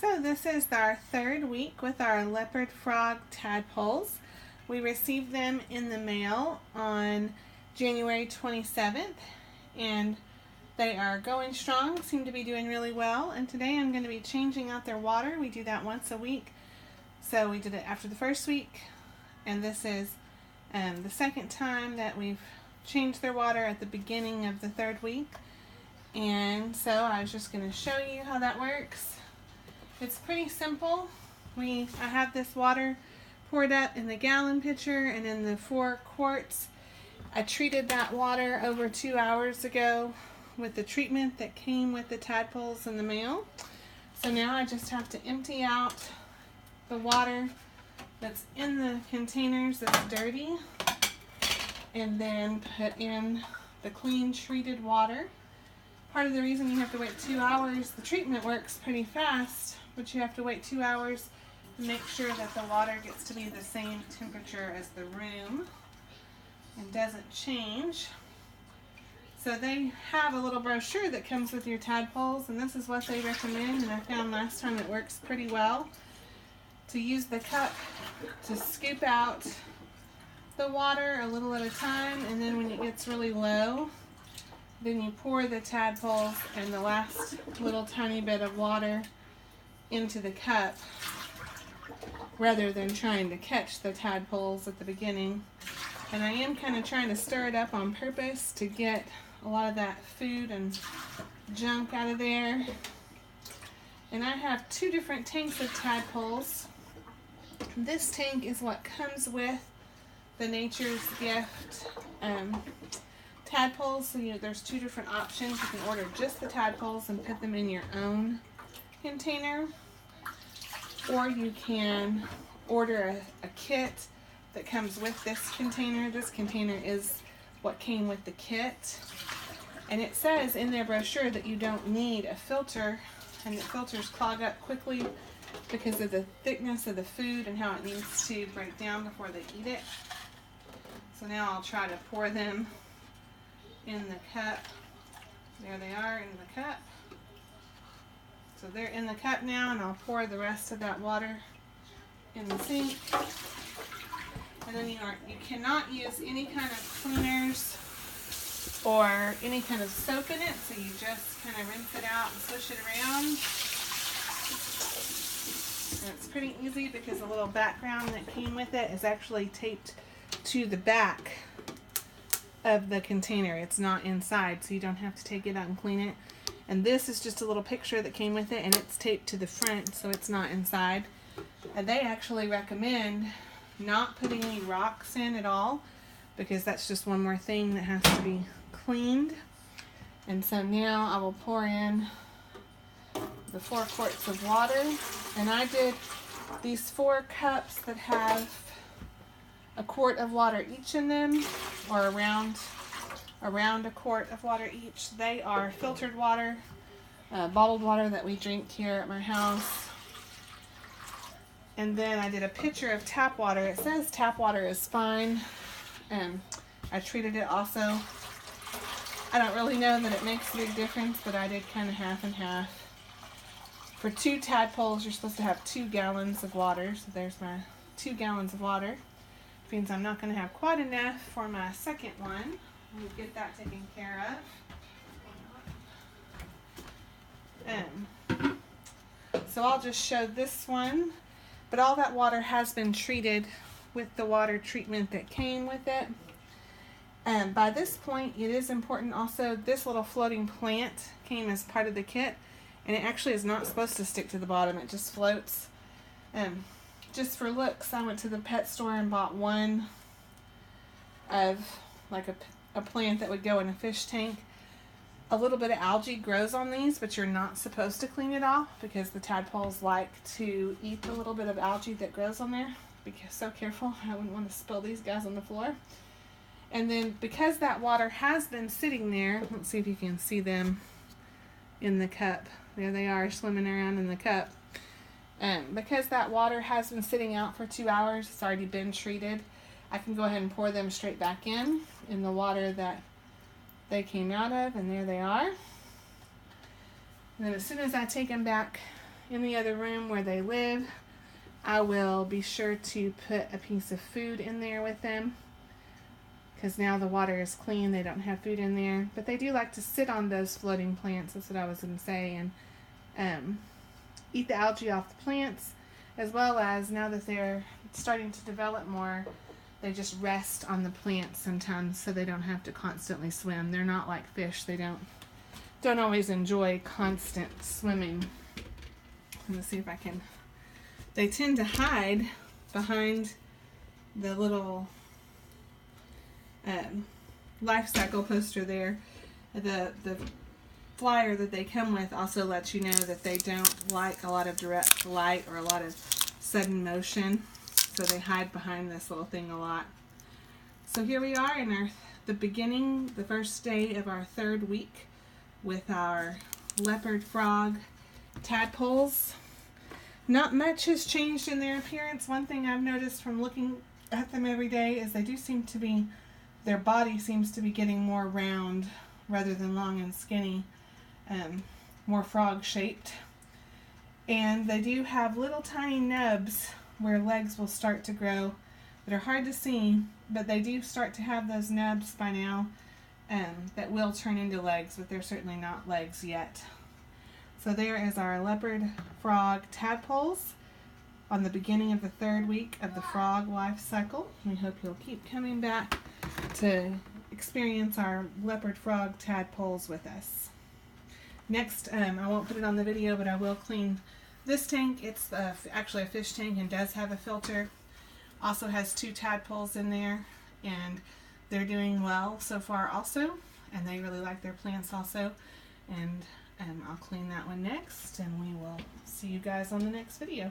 So this is our third week with our leopard frog tadpoles. We received them in the mail on January 27th and they are going strong, seem to be doing really well, and today I'm going to be changing out their water. We do that once a week. So we did it after the first week, and this is the second time that we've changed their water at the beginning of the third week. And so I was just going to show you how that works. It's pretty simple. I have this water poured up in the gallon pitcher and in the 4 quarts. I treated that water over 2 hours ago with the treatment that came with the tadpoles in the mail. So now I just have to empty out the water that's in the containers that's dirty and then put in the clean treated water. Part of the reason you have to wait 2 hours, the treatment works pretty fast, but you have to wait 2 hours to make sure that the water gets to be the same temperature as the room and doesn't change. So they have a little brochure that comes with your tadpoles, and this is what they recommend, and I found last time it works pretty well. To use the cup to scoop out the water a little at a time, and then when it gets really low, then you pour the tadpoles and the last little tiny bit of water into the cup rather than trying to catch the tadpoles at the beginning. And I am kind of trying to stir it up on purpose to get a lot of that food and junk out of there. And I have 2 different tanks of tadpoles. This tank is what comes with the Nature's Gift tadpoles. So there's 2 different options. You can order just the tadpoles and put them in your own container, or you can order a kit that comes with this container. This container is what came with the kit, and it says in their brochure that you don't need a filter, and that filters clog up quickly because of the thickness of the food and how it needs to break down before they eat it. So now I'll try to pour them in the cup. There they are in the cup. So they're in the cup now, and I'll pour the rest of that water in the sink. And then you cannot use any kind of cleaners or any kind of soap in it, so you just kind of rinse it out and swish it around. And it's pretty easy because the little background that came with it is actually taped to the back of the container. It's not inside, so you don't have to take it out and clean it. And this is just a little picture that came with it, and it's taped to the front, so it's not inside. And they actually recommend not putting any rocks in at all, because that's just one more thing that has to be cleaned. And so now I will pour in the 4 quarts of water, and I did these 4 cups that have a quart of water each in them, or around a quart of water each. They are filtered water, bottled water that we drink here at my house. And then I did a pitcher of tap water. It says tap water is fine. I treated it also. I don't really know that it makes a big difference, but I did kind of half and half. For 2 tadpoles, you're supposed to have 2 gallons of water. So there's my 2 gallons of water. Which means I'm not going to have quite enough for my second one. We'll get that taken care of. So I'll just show this one. But all that water has been treated with the water treatment that came with it. And by this point, it is important also, this little floating plant came as part of the kit, and it actually is not supposed to stick to the bottom. It just floats. Just for looks, I went to the pet store and bought one of like a plant that would go in a fish tank. A little bit of algae grows on these, but you're not supposed to clean it off because the tadpoles like to eat the little bit of algae that grows on there. Be so careful. I wouldn't want to spill these guys on the floor. And then because that water has been sitting there, let's see if you can see them in the cup. There they are swimming around in the cup. Because that water has been sitting out for 2 hours, it's already been treated, I can go ahead and pour them straight back in the water that they came out of, and there they are. And then as soon as I take them back in the other room where they live, I will be sure to put a piece of food in there with them, because now the water is clean, they don't have food in there. But they do like to sit on those floating plants, that's what I was going to say, and eat the algae off the plants, as well as now that they're starting to develop more, they just rest on the plants sometimes so they don't have to constantly swim. They're not like fish. They don't always enjoy constant swimming. Let's see if I can. They tend to hide behind the little life cycle poster there. The flyer that they come with also lets you know that they don't like a lot of direct light or a lot of sudden motion, so they hide behind this little thing a lot. So here we are in the first day of our third week with our leopard frog tadpoles. Not much has changed in their appearance. One thing I've noticed from looking at them every day is they do seem to be, their body seems to be getting more round rather than long and skinny, more frog shaped. And they do have little tiny nubs where legs will start to grow that are hard to see, but they do start to have those nubs by now that will turn into legs, but they're certainly not legs yet. So there is our leopard frog tadpoles on the beginning of the third week of the frog life cycle. We hope you'll keep coming back to experience our leopard frog tadpoles with us. Next, I won't put it on the video, but I will clean this tank. It's actually a fish tank and does have a filter. Also has 2 tadpoles in there, and they're doing well so far also, and they really like their plants also. And I'll clean that one next, and we will see you guys on the next video.